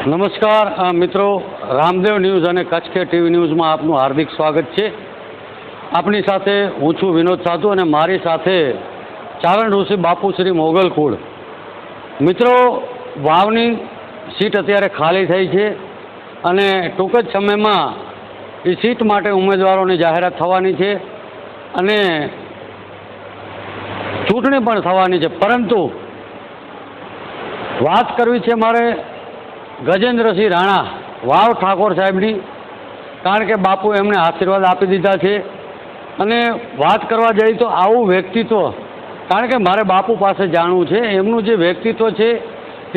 નમસ્કાર મિત્રો, રામદેવ ન્યૂઝ અને કચ્છ કે ટીવી ન્યૂઝમાં આપનું હાર્દિક સ્વાગત છે। આપની સાથે હું છું વિનોદ સાધુ અને મારી સાથે ચારણ ઋષિ બાપુ શ્રી મોગલકુળ। મિત્રો, વાવની સીટ અત્યારે ખાલી થઈ છે અને ટૂંક જ સમયમાં એ સીટ માટે ઉમેદવારોની જાહેરાત થવાની છે અને ચૂંટણી પણ થવાની છે। પરંતુ વાત કરવી છે મારે ગજેન્દ્રસિંહ રાણા વાવ ઠાકોર સાહેબની, કારણ કે બાપુ એમને આશીર્વાદ આપી દીધા છે। અને વાત કરવા જઈએ તો આવું વ્યક્તિત્વ, કારણ કે મારે બાપુ પાસે જાણવું છે એમનું જે વ્યક્તિત્વ છે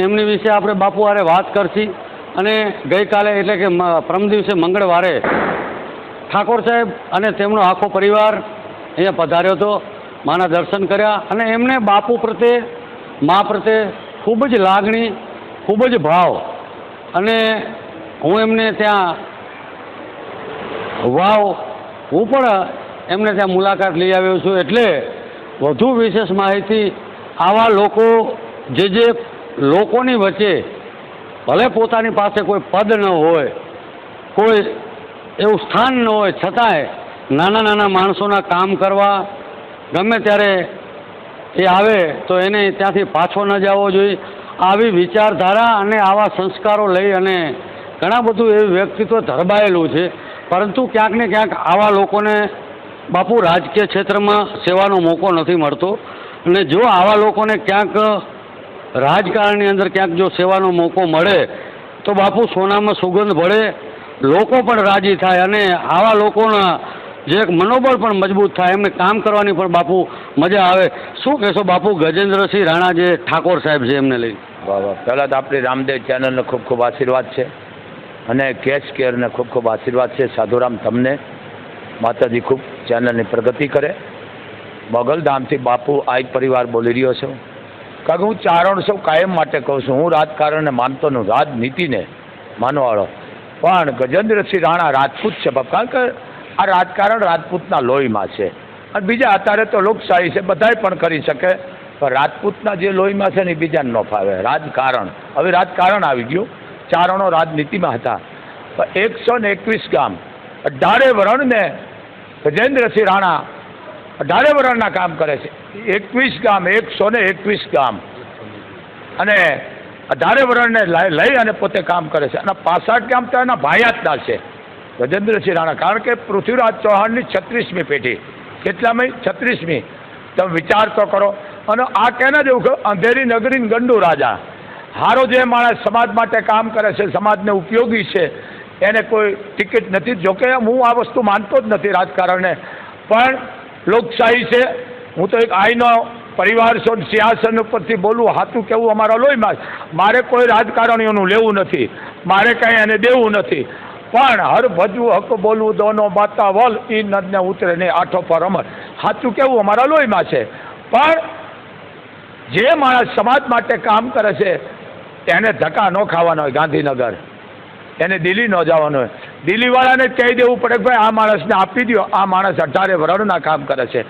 એમની વિશે આપણે બાપુ હારે વાત કરશી। અને ગઈકાલે એટલે કે પરમ દિવસે મંગળવારે ઠાકોર સાહેબ અને તેમનો આખો પરિવાર અહીંયા પધાર્યો હતો, માના દર્શન કર્યા અને એમને બાપુ પ્રત્યે, મા પ્રત્યે ખૂબ જ લાગણી, ખૂબ જ ભાવ। અને હું એમને ત્યાં હું પણ એમને ત્યાં મુલાકાત લઈ આવ્યો છું। એટલે વધુ વિશેષ માહિતી આવા લોકો જે લોકોની વચ્ચે ભલે પોતાની પાસે કોઈ પદ ન હોય, કોઈ એવું સ્થાન ન હોય, છતાંય નાના નાના માણસોના કામ કરવા ગમે ત્યારે એ આવે તો એને ત્યાંથી પાછો ન જવો જોઈએ। આવી વિચારધારા અને આવા સંસ્કારો લઈ અને ઘણા બધું એવું વ્યક્તિત્વ ધરબાયેલું છે। પરંતુ ક્યાંક ને ક્યાંક આવા લોકોને બાપુ રાજકીય ક્ષેત્રમાં સેવાનો મોકો નથી મળતો અને જો આવા લોકોને ક્યાંક રાજકારણની અંદર ક્યાંક જો સેવાનો મોકો મળે તો બાપુ સોનામાં સુગંધ ભળે, લોકો પણ રાજી થાય અને આવા લોકોના જે એક મનોબળ પણ મજબૂત થાય, એમને કામ કરવાની પણ બાપુ મજા આવે। શું કહેશો બાપુ ગજેન્દ્રસિંહ રાણા જે ઠાકોર સાહેબ છે એમને લઈ? વાહ વાહ, પહેલાં તો આપણી રામદેવ ચેનલને ખૂબ ખૂબ આશીર્વાદ છે અને કેચ કેરને ખૂબ ખૂબ આશીર્વાદ છે। સાધુરામ તમને, માતાજી ખૂબ ચેનલની પ્રગતિ કરે। મોગલધામથી બાપુ આ જ પરિવાર બોલી રહ્યો છું, કારણ કે હું ચારણ સૌ કાયમ માટે કહું છું, હું રાજકારણને માનતો નથી, રાજનીતિને માનવાવાળો, પણ ગજેન્દ્રસિંહ રાણા રાજપૂત છે બાપ, કારણ કે આ રાજકારણ રાજપૂતના લોહીમાં છે અને બીજા અત્યારે તો લોકશાહી છે, બધાય પણ કરી શકે, પણ રાજપૂતના જે લોહીમાં છે ને એ બીજાને ન ફાવે। રાજકારણ, હવે રાજકારણ આવી ગયું, ચારણો રાજનીતિમાં હતા, પણ 121 ગામ 18 વરણને ગજેન્દ્રસિંહ રાણા 18 વરણના કામ કરે છે। 21 ગામ, 121 ગામ અને 18 વરણને લઈ અને પોતે કામ કરે છે અને 65 ગામ તો એના ભાયાતના છે ગજેન્દ્રસિંહ રાણા, કારણ કે પૃથ્વીરાજ ચૌહાણની 36મી પેઢી, કેટલામી 36મી, તમે વિચાર તો કરો। અને આ કેના જેવું કે અંધેરી નગરી ગંડુ રાજા, હારો જે માણસ સમાજ માટે કામ કરે છે, સમાજને ઉપયોગી છે, એને કોઈ ટિકિટ નથી। જોકે હું આ વસ્તુ માનતો જ નથી રાજકારણને, પણ લોકશાહી છે, હું તો એક આઈનો પરિવાર છું, સિંહાસન ઉપરથી બોલું, હાથું કેવું અમારા લોહીમાં, મારે કોઈ રાજકારણીઓનું લેવું નથી, મારે કાંઈ એને દેવું નથી, પણ હર ભજવું હક બોલવું દોનો બાતા વલ ઈ નદને ઉતરે નહીં આઠો પર અમર, સાચું કેવું અમારા લોહીમાં છે। પણ જે માણસ સમાજ માટે કામ કરે છે એને ધક્કા ન ખાવાનો હોય, ગાંધીનગર એને દિલ્હી ન જવાનું હોય, દિલ્હીવાળાને જ કહી દેવું પડે કે ભાઈ આ માણસને આપી દો, આ માણસ 18 વરણના કામ કરે છે।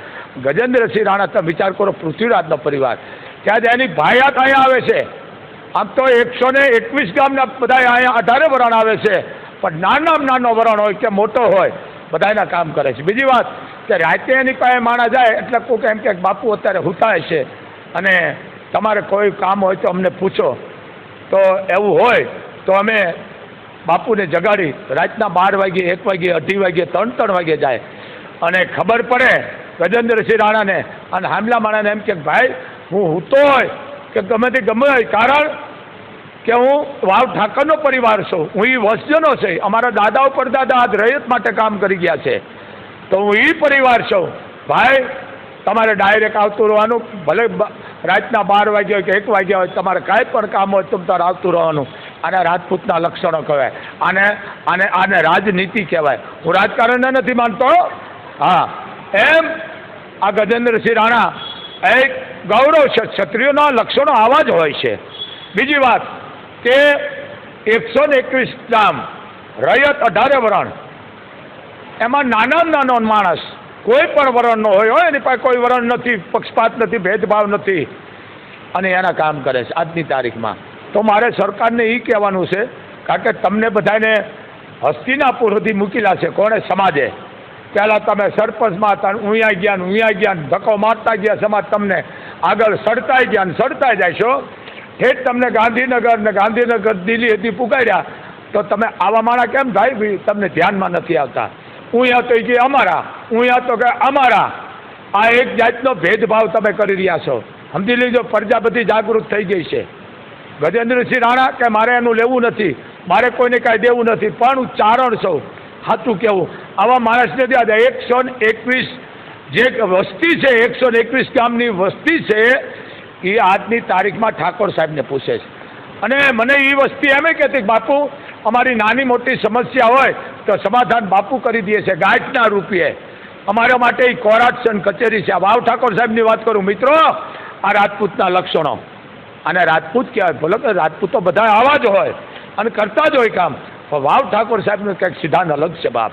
ગજેન્દ્રસિંહ રાણા, તમે વિચાર કરો, પૃથ્વીરાજનો પરિવાર, ત્યાં એની ભાયાત અહીંયા આવે છે, આમ તો 121 ગામના બધા અહીંયા 18 વરણ આવે છે, પણ નાનામાં નાનો વરણ હોય કે મોટો હોય બધાના કામ કરે છે। બીજી વાત કે રાતે એની પાસે માણસ જાય એટલે કોઈક એમ કે બાપુ અત્યારે હુતાય છે અને તમારે કોઈ કામ હોય તો અમને પૂછો, તો એવું હોય તો અમે બાપુને જગાડી રાતના 12 વાગ્યે, 1 વાગ્યે, 2:30 વાગ્યે, 3 વાગ્યે જાય અને ખબર પડે ગજેન્દ્રસિંહ રાણાને અને હામલા માણાને એમ કે ભાઈ હું હૂતો હોય કે ગમે તે ગમે હોય, કારણ કે હું વાવ ઠાકરનો પરિવાર છું, હું એ વંશજનો છે, અમારા દાદાઓ પરદાદા આજ રયત માટે કામ કરી ગયા છે, તો હું એ પરિવાર છું ભાઈ, તમારે ડાયરેક્ટ આવતું રહેવાનું, ભલે રાતના 12 વાગ્યા હોય કે 1 વાગ્યા હોય, તમારે કાંઈ પણ કામ હોય તો તારે આવતું રહેવાનું। આને રાજપૂતના લક્ષણો કહેવાય, આને રાજનીતિ કહેવાય। હું રાજકારણને નથી માનતો, હા, એમ આ ગજેન્દ્રસિંહ રાણા એક ગૌરવ છે, ક્ષત્રિયોના લક્ષણો આવા જ હોય છે। બીજી વાત કે 121 ગામ, રયત 18 વરણ, એમાં નાનામાં નાનો માણસ કોઈ પણ વરણનો હોય એની પાસે કોઈ વરણ નથી, પક્ષપાત નથી, ભેદભાવ નથી અને એના કામ કરે છે આજની તારીખમાં। તો મારે સરકારને એ કહેવાનું છે કારણ કે તમને બધાને હસ્તિનાપુર સુધી મૂકેલા છે કોણે? સમાજે. પહેલાં તમે સરપંચમાં હતા, ઉયા ગયા ધક્કો મારતા ગયા, સમાજ તમને આગળ સડતાય ગયા ને સડતા જાય છો. ઠેઠ તમને ગાંધીનગર દિલ્હી હતી પુગાડ્યા, તો તમે આવા માણા કેમ થાય? તમને ધ્યાનમાં નથી આવતા. ઉયા તો કે અમારા, ઉયા તો કે અમારા. આ એક જાતનો ભેદભાવ તમે કરી રહ્યા છો. સમજી લેજો, પ્રજા બધી જાગૃત થઈ ગઈ છે. ગજેન્દ્રસિંહ રાણા કે મારે એનું લેવું નથી, મારે કોઈને કાંઈ દેવું નથી, પણ હું ચારણ છું. સાચું કહેવું, આવા માણસને ત્યાં 121 જે વસ્તી છે, 121 ગામની વસ્તી છે, એ આજની તારીખમાં ઠાકોર સાહેબને પૂછે છે. અને મને એ વસ્તી એમ કહેતી કે બાપુ અમારી નાની મોટી સમસ્યા હોય તો સમાધાન બાપુ કરી દે છે ગાંઠના રૂપિયે. અમારા માટે એ કોરાટસન કચેરી છે. વાવ ઠાકોર સાહેબની વાત કરું મિત્રો, આ રાજપૂતના લક્ષણો, અને રાજપૂત કહેવાય. ભલે કે રાજપૂત તો બધા આવા જ હોય અને કરતા જ હોય કામ, પણ વાવ ઠાકોર સાહેબનું કંઈક સિદ્ધાંત અલગ છે બાપ.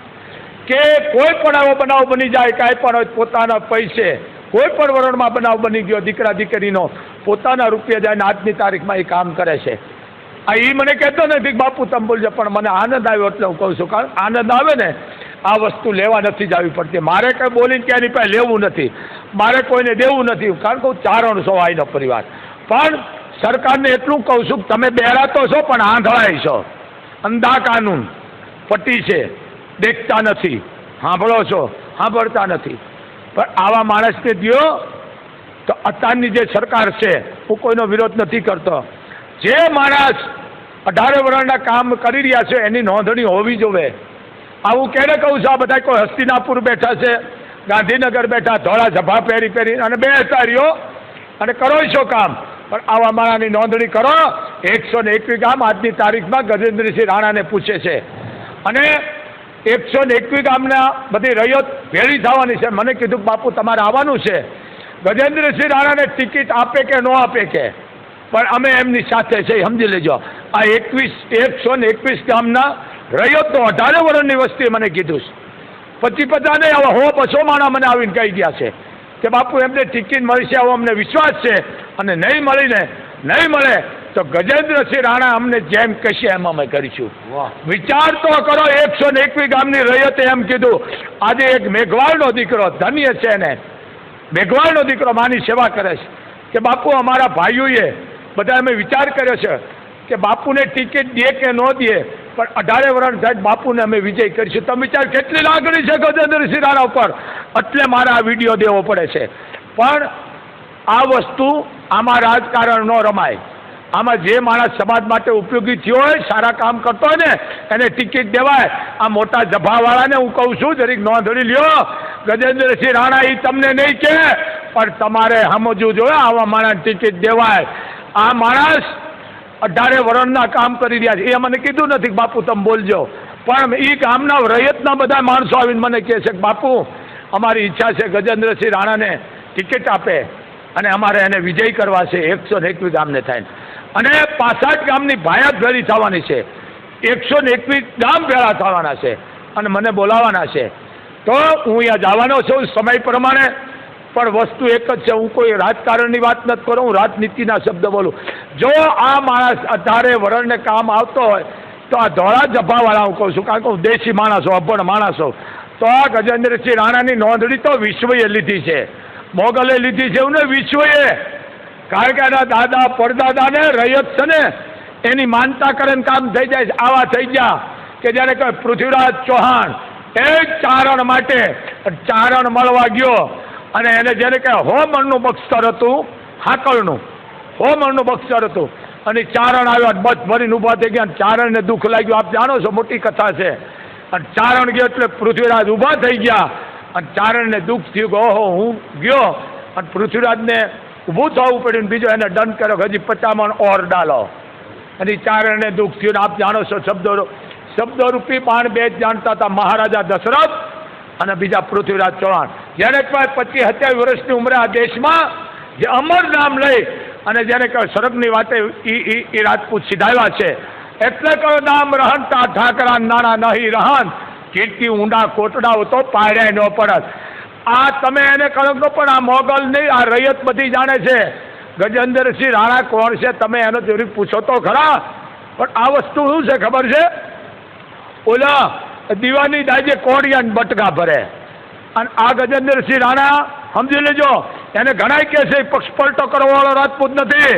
કે કોઈ પણ આવો બનાવ બની જાય, કાંઈ પણ હોય, પોતાના પૈસે કોઈ પણ વરણમાં બનાવ બની ગયો, દીકરા દીકરીનો પોતાના રૂપિયા જાય ને આજની તારીખમાં એ કામ કરે છે. આ એ મને કહેતો નથી બાપુ તમે બોલજો, પણ મને આનંદ આવ્યો એટલે હું કહું છું. કારણ આનંદ આવે ને, આ વસ્તુ લેવા નથી જવી પડતી. મારે કંઈ બોલીને ક્યાંની પાસે લેવું નથી, મારે કોઈને દેવું નથી, કારણ કે હું ચારણ છો આઈનો પરિવાર. પણ સરકારને એટલું કહું છું કે તમે બહેરા તો છો પણ આંધળાય છો. અંધા કાનૂન પટ્ટી છે, દેખતા નથી, સાંભળો છો, સાંભળતા નથી. પણ આવા માણસને દો તો અત્યારની જે સરકાર છે, હું કોઈનો વિરોધ નથી કરતો, જે માણસ 18 વર્ષના કામ કરી રહ્યા છે એની નોંધણી હોવી જોઈએ. આવું ક્યારે કહું છું? આ બધા કોઈ હસ્તિનાપુર બેઠા છે, ગાંધીનગર બેઠા, ધોળા ઝભા પહેરી અને બેસતા રહ્યો અને કરો છો કામ, પણ આવા માણાની નોંધણી કરો. 121 ગામ આજની તારીખમાં ગજેન્દ્રસિંહ રાણાને પૂછે છે, અને 121 ગામના બધી રૈયત ભેળી થવાની છે. મને કીધું કે બાપુ તમારે આવવાનું છે. ગજેન્દ્રસિંહ રાણાને ટિકિટ આપે કે ન આપે કે, પણ અમે એમની સાથે છે, સમજી લેજો. આ 121 ગામના રૈયતનો 18 વર્ષની વસ્તીએ મને કીધું છે. 50 નહીં, હવે 100-200 માણા મને આવીને કહી ગયા છે કે બાપુ એમને ટિકિટ મળશે, આવો અમને વિશ્વાસ છે, અને નહીં મળે તો ગજેન્દ્રસિંહ રાણા અમને જેમ કહેશે એમ અમે કરીશું. વિચાર તો કરો, 121 ગામની રૈયતે એમ કીધું. આજે એક મેઘવાળનો દીકરો, ધન્ય છે ને, મેઘવાળનો દીકરો માની સેવા કરે છે કે બાપુ અમારા ભાઈઓએ બધા અમે વિચાર કર્યો છે કે બાપુને ટિકિટ દે કે ન દે, પણ 18 વર્ષ થાય બાપુને અમે વિજય કરીશું. તમે વિચાર કેટલી લાગણી છે ગજેન્દ્રસિંહ રાણા ઉપર, એટલે મારે આ વિડીયો દેવો પડે છે. પણ આ વસ્તુ આમાં રાજકારણ ન રમાય. આમાં જે માણસ સમાજ માટે ઉપયોગી થયો હોય, સારા કામ કરતો હોય ને, એને ટિકિટ દેવાય. આ મોટા જભાવાળાને હું કહું છું, જરીક નોંધણી લ્યો. ગજેન્દ્રસિંહ રાણા એ તમને નહીં કહે, પણ તમારે સમજવું જોઈએ આવા માણસ ટિકિટ દેવાય. આ માણસ 18 વર્ષના કામ કરી રહ્યા છે. એ મને કીધું નથી કે બાપુ તમે બોલજો, પણ એ ગામના રૈયતના બધા માણસો આવીને મને કહે છે કે બાપુ અમારી ઈચ્છા છે ગજેન્દ્રસિંહ રાણાને ટિકિટ આપે અને અમારે એને વિજય કરવા છે. 121 ગામને થાય, અને 65 ગામની ભાયાત ભેળી થવાની છે. 121 ગામ ભેળા થવાના છે અને મને બોલાવવાના છે. તો હું અહીંયા જવાનો છું સમય પ્રમાણે. પણ વસ્તુ એક જ છે, હું કોઈ રાજકારણની વાત નથી કરું, હું રાજનીતિના શબ્દ બોલું. જો આ માણસ 18 વર્ષને કામ આવતો હોય તો આ ધોળા જભાવાળા હું કહું છું, કારણ કે હું દેશી માણસ હોઉં, અભણ માણસ હોઉં, તો આ ગજેન્દ્રસિંહ રાણાની નોંધણી તો વિશ્વએ લીધી છે, મોગલે લીધી છે એવું ને, વિશ્વએ. કારણ કે એના દાદા પરદાદાને રૈયત છે ને એની માનતા કરે કામ થઈ જાય. આવા થઈ ગયા કે જ્યારે કે પૃથ્વીરાજ ચૌહાણ એ ચારણ માટે ચારણ મળવા ગયો, અને એને જેને કે હોમણનું બખ્તર હતું, હાકળનું હોમણનું બખ્તર હતું, અને ચારણ આવ્યા, બસ ભરીને ઊભા થઈ ગયા. ચારણને દુઃખ લાગ્યું, આપ જાણો છો, મોટી કથા છે. અને ચારણ ગયો એટલે પૃથ્વીરાજ ઊભા થઈ ગયા, અને ચારણને દુઃખ થયું કે ઓહો હું ગયો, અને પૃથ્વીરાજને ઊભું થવું પડ્યું. બીજો એને દંડ કર્યો, હજી 50 મણ ઓર ડાલો, અને ચારણને દુઃખ થયું. આપ જાણો છો, શબ્દરૂપી બાણ બે જ જાણતા હતા, મહારાજા દશરથ અને બીજા પૃથ્વીરાજ ચૌહાણ. જેને કહેવાય 25-27 વર્ષની ઉંમરે આ દેશમાં જે અમર નામ લઈ અને જેને કહેવાય સરગની વાતે એ રાજપૂત સિધાવ્યા છે. એટલે કયો નામ રહનતા ઠાકરા નાના નહીં રહન, કીર્તિ ઊંડા કોટડાઓ તો પાડ્યા ન પડત. આ તમે એને કહો તો પણ આ મોગલ નહીં, આ રૈયત બધી જાણે છે. ગજેન્દ્રસિંહ રાણા કોણ છે તમે એનો જરૂર પૂછો તો ખરા. પણ આ વસ્તુ શું છે ખબર છે, ઓલા દીવાની દાજે કોડિયા બટકા ભરે, અને આ ગજેન્દ્રસિંહ રાણા સમજી લેજો, એને ઘણાય કહે છે પક્ષ પલટો કરવાવાળો રાજપૂત નથી,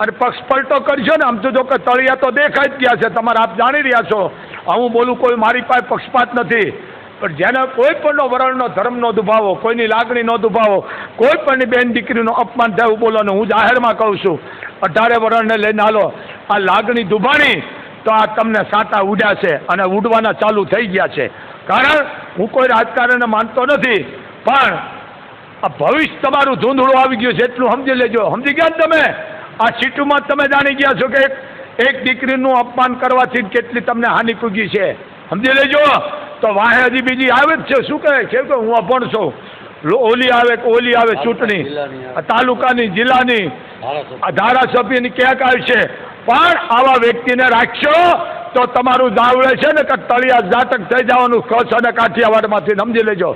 અને પક્ષ પલટો કરશો ને આમ તો જો કે તળિયા તો દેખાઈ જ ગયા છે, તમારે આપ જાણી રહ્યા છો, હું બોલું કોઈ મારી પાસે પક્ષપાત નથી, પણ જેને કોઈ પણનો વરણનો ધર્મનો દુભાવો, કોઈની લાગણીનો દુભાવો, કોઈ પણની બેન દીકરીનું અપમાન થયું બોલો ને હું જાહેરમાં કહું છું 18 વરણને લઈને હાલો, આ લાગણી દુભાણી તો આ તમને સાટા ઉડ્યા છે અને ઉડવાના ચાલુ થઈ ગયા છે. કારણ હું કોઈ રાજકારણને માનતો નથી, પણ આ ભવિષ્ય તમારું ધૂંધળું આવી ગયું છે એટલું સમજી લેજો. સમજી ગયા ને તમે? આ સીટુમાં તમે જાણી ગયા છો કે એક દીકરીનું અપમાન કરવાથી કેટલી તમને હાનિ પૂગી છે, સમજી લેજો. તો વાહે હજી બીજી આવે જ છે, શું કહે છે કે હું અભણ છું, ઓલી આવે ચૂંટણી તાલુકાની, જિલ્લાની, ધારાસભ્યની ક્યાંક આવશે, પણ આવા વ્યક્તિને રાખશો તો તમારું જાવડે છે ને કે તળિયા ઝાટક થઈ જવાનું, કચ્છ અને કાઠિયાવાડમાંથી સમજી લેજો,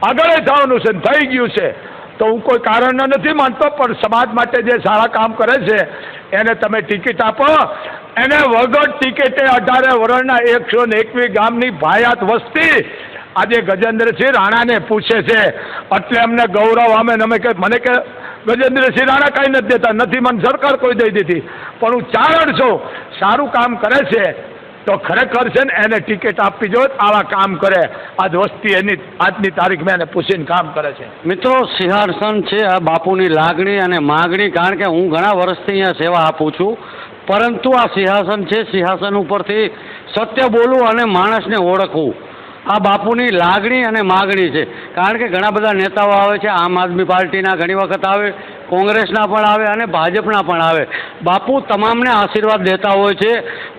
આગળ થવાનું છે, થઈ ગયું છે. તો હું કોઈ કારણ નથી માનતો, પણ સમાજ માટે જે સારા કામ કરે છે એને તમે ટિકિટ આપો. એને વગર ટિકિટે 18 વરણના 121 ગામની ભાયાત વસ્તી આજે ગજેન્દ્રસિંહ રાણાને પૂછે છે, એટલે અમને ગૌરવ અમે કે મને કે ગજેન્દ્રસિંહ રાણા કંઈ નથી દેતા, નથી મને સરકાર કોઈ દઈ દીધી, પણ હું ચારણ છું, સારું કામ કરે છે તો ખરેખર છે ને એને ટિકિટ આપવી જોઈએ, આવા કામ કરે. આજ વસ્તી એની આજની તારીખમાં એને પૂછીને કામ કરે છે. મિત્રો, સિંહાસન છે આ બાપુની લાગણી અને માગણી, કારણ કે હું ઘણા વર્ષથી અહીંયા સેવા આપું છું, પરંતુ આ સિંહાસન છે, સિંહાસન ઉપરથી સત્ય બોલવું અને માણસને ઓળખવું આ બાપુની લાગણી અને માગણી છે. કારણ કે ઘણા બધા નેતાઓ આવે છે, આમ આદમી પાર્ટીના ઘણી વખત આવે, કોંગ્રેસના પણ આવે અને ભાજપના પણ આવે. બાપુ તમામને આશીર્વાદ દેતા હોય છે,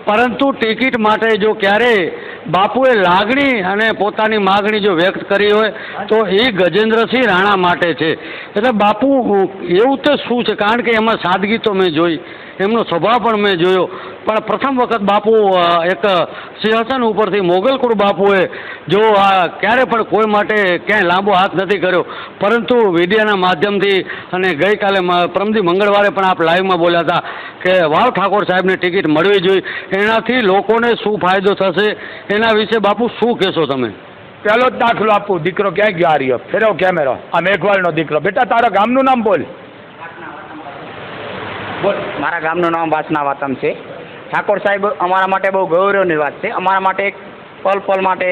પરંતુ ટિકિટ માટે જો ક્યારેય બાપુએ લાગણી અને પોતાની માગણી જો વ્યક્ત કરી હોય તો એ ગજેન્દ્રસિંહ રાણા માટે છે. એટલે બાપુ એવું તો શું છે, કારણ કે એમાં સાદગી તો મેં જોઈ, એમનો સ્વભાવ પણ મેં જોયો, પણ પ્રથમ વખત બાપુ એક સિંહાસન ઉપરથી મોગલકુળ બાપુએ જો ક્યારે પણ કોઈ માટે ક્યાંય લાંબો હાથ નથી કર્યો, પરંતુ મીડિયાના માધ્યમથી અને ગઈકાલે પરમદી મંગળવારે પણ આપ લાઈવમાં બોલ્યા હતા કે વાવ ઠાકોર સાહેબને ટિકિટ મળવી જોઈએ, એનાથી લોકોને શું ફાયદો થશે એના વિશે બાપુ શું કહેશો તમે? પહેલો જ દાખલો આપું, દીકરો ક્યાં ગયો? આ રહ્યો, ફેરવ કેમેરો, આ મેઘવાળનો દીકરો. બેટા તારા ગામનું નામ બોલ. મારા ગામનું નામ વાસના વાતમ છે. ઠાકોર સાહેબ અમારા માટે બહુ ગૌરવની વાત છે. અમારા માટે પલ પલ માટે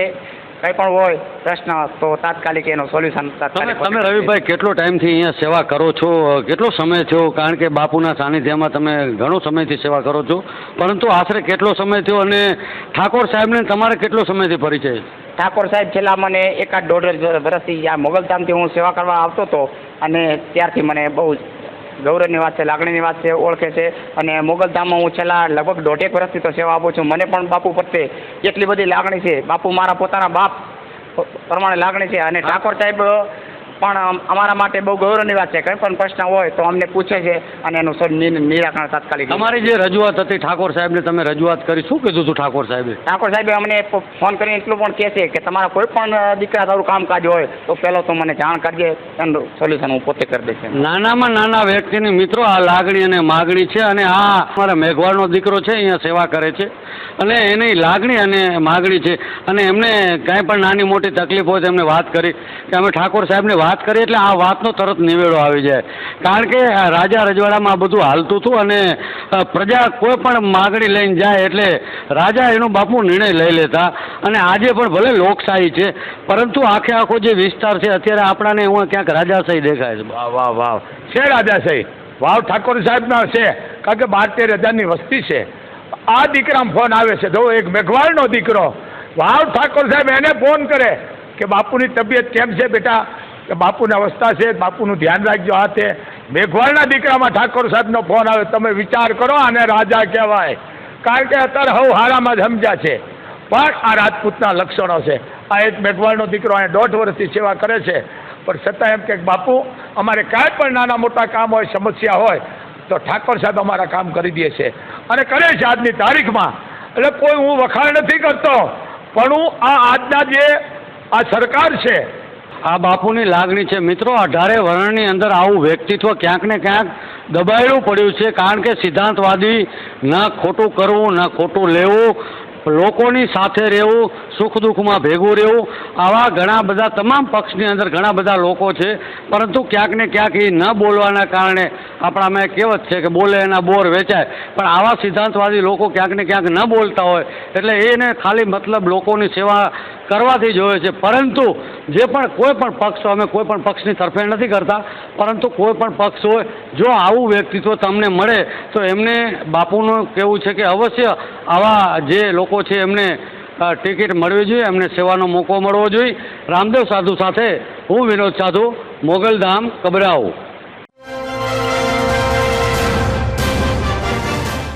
કંઈ પણ હોય પ્રશ્ન તો તાત્કાલિક એનું સોલ્યુશન તાત્કાલિક. તમે રવિભાઈ કેટલો ટાઈમથી અહીંયા સેવા કરો છો, કેટલો સમય થયો? કારણ કે બાપુના સાનિધ્યમાં તમે ઘણો સમયથી સેવા કરો છો, પરંતુ આશરે કેટલો સમય થયો અને ઠાકોર સાહેબને તમારે કેટલો સમયથી પરિચય? ઠાકોર સાહેબ છેલ્લા મને 1-1.5 વર્ષથી આ મોગલધામથી હું સેવા કરવા આવતો હતો, અને ત્યારથી મને બહુ ગૌરવની વાત છે, લાગણીની વાત છે, ઓળખે છે. અને મોગલધામમાં હું છેલ્લા લગભગ 1.5 વર્ષથી તો સેવા આપું છું. મને પણ બાપુ પ્રત્યે એટલી બધી લાગણી છે, બાપુ મારા પોતાના બાપ પ્રમાણે લાગણી છે. અને ઠાકોર સાહેબ પણ અમારા માટે બહુ ગૌરવની વાત છે. કંઈ પણ પ્રશ્ન હોય તો અમને પૂછે છે અને એનું નિરાકરણ તાત્કાલિક. તમારી જે રજૂઆત હતી ઠાકોર સાહેબને તમે રજૂઆત કરી, શું કીધું હતું ઠાકોર સાહેબે? ઠાકોર સાહેબે અમને ફોન કરીને એટલું પણ કહે છે કે તમારા કોઈ પણ દીકરા સારું કામકાજ હોય તો પહેલો તો મને જાણ કરજે, એનું સોલ્યુશન હું પોતે કરી દઈશ. નાનામાં નાના વ્યક્તિની મિત્રો આ લાગણી અને માગણી છે, અને આ અમારા મેઘવાળનો દીકરો છે, અહીંયા સેવા કરે છે, અને એની લાગણી અને માગણી છે. અને એમને કાંઈ પણ નાની મોટી તકલીફ હોય તો એમને વાત કરી કે અમે ઠાકોર સાહેબને વાત કરી, એટલે આ વાતનો તરત નિવેડો આવી જાય. કારણ કે રાજા રજવાડામાં આ બધું હાલતું હતું, અને પ્રજા કોઈ પણ માગણી લઈને જાય એટલે રાજા એનો બાપુ નિર્ણય લઈ લેતા. અને આજે પણ ભલે લોકશાહી છે, પરંતુ આખે આખો જે વિસ્તાર છે અત્યારે આપણાને હું ક્યાંક રાજાશાહી દેખાય છે. વાહ વાહ વાહ, છે રાજાશાહી. વાવ ઠાકોર સાહેબના છે, કારણ કે 12-13 હજારની વસ્તી છે. આ દીકરામાં ફોન આવે છે, જો એક મેઘવાળનો દીકરો વાવ ઠાકોર સાહેબ એને ફોન કરે કે બાપુની તબિયત કેમ છે બેટા, કે બાપુની અવસ્થા છે, બાપુનું ધ્યાન રાખજો. આ તે મેઘવાળના દીકરામાં ઠાકોર સાહેબનો ફોન આવે. તમે વિચાર કરો, આને રાજા કહેવાય, કારણ કે અત્યારે હવ હારામાં જ સમજ્યા છે, પણ આ રાજપૂતના લક્ષણો છે. આ એક મેઘવાળનો દીકરો અહીંયા 1.5 વર્ષથી સેવા કરે છે, પણ છતાં એમ કે બાપુ અમારે કાંઈ પણ નાના મોટા કામ હોય, સમસ્યા હોય તો ઠાકોર સાહેબ અમારા કામ કરી દે છે, અને કરે છે આજની તારીખમાં. એટલે કોઈ હું વખાણ નથી કરતો, પણ હું આ આજના જે આ સરકાર છે, આ બાપુની લાગણી છે. મિત્રો, 18 વર્ણની અંદર આવું વ્યક્તિત્વ ક્યાંક ને ક્યાંક દબાયેલું પડ્યું છે, કારણ કે સિદ્ધાંતવાદી, ન ખોટું કરવું, ન ખોટું લેવું, લોકોની સાથે રહેવું, સુખ દુઃખમાં ભેગું રહેવું, આવા ઘણા બધા તમામ પક્ષની અંદર ઘણા બધા લોકો છે, પરંતુ ક્યાંક ને ક્યાંક એ ન બોલવાના કારણે આપણામાં એક કહેવત છે કે બોલે એના બોર વેચાય, પણ આવા સિદ્ધાંતવાદી લોકો ક્યાંક ને ક્યાંક ન બોલતા હોય એટલે એને ખાલી મતલબ લોકોની સેવા કરવાથી જ હોય છે. પરંતુ જે પણ કોઈ પણ પક્ષ, અમે કોઈ પણ પક્ષની તરફેણ નથી કરતા, પરંતુ કોઈ પણ પક્ષ હોય, જો આવું વ્યક્તિત્વ તમને મળે તો એમને બાપુનું કહેવું છે કે અવશ્ય આવા જે લોકો છે એમને ટિકિટ મળવી જોઈએ, એમને સેવાનો મોકો મળવો જોઈએ. રામદેવ સાધુ સાથે હું વિનોદ સાધુ, મોગલધામ, કબરાઉ.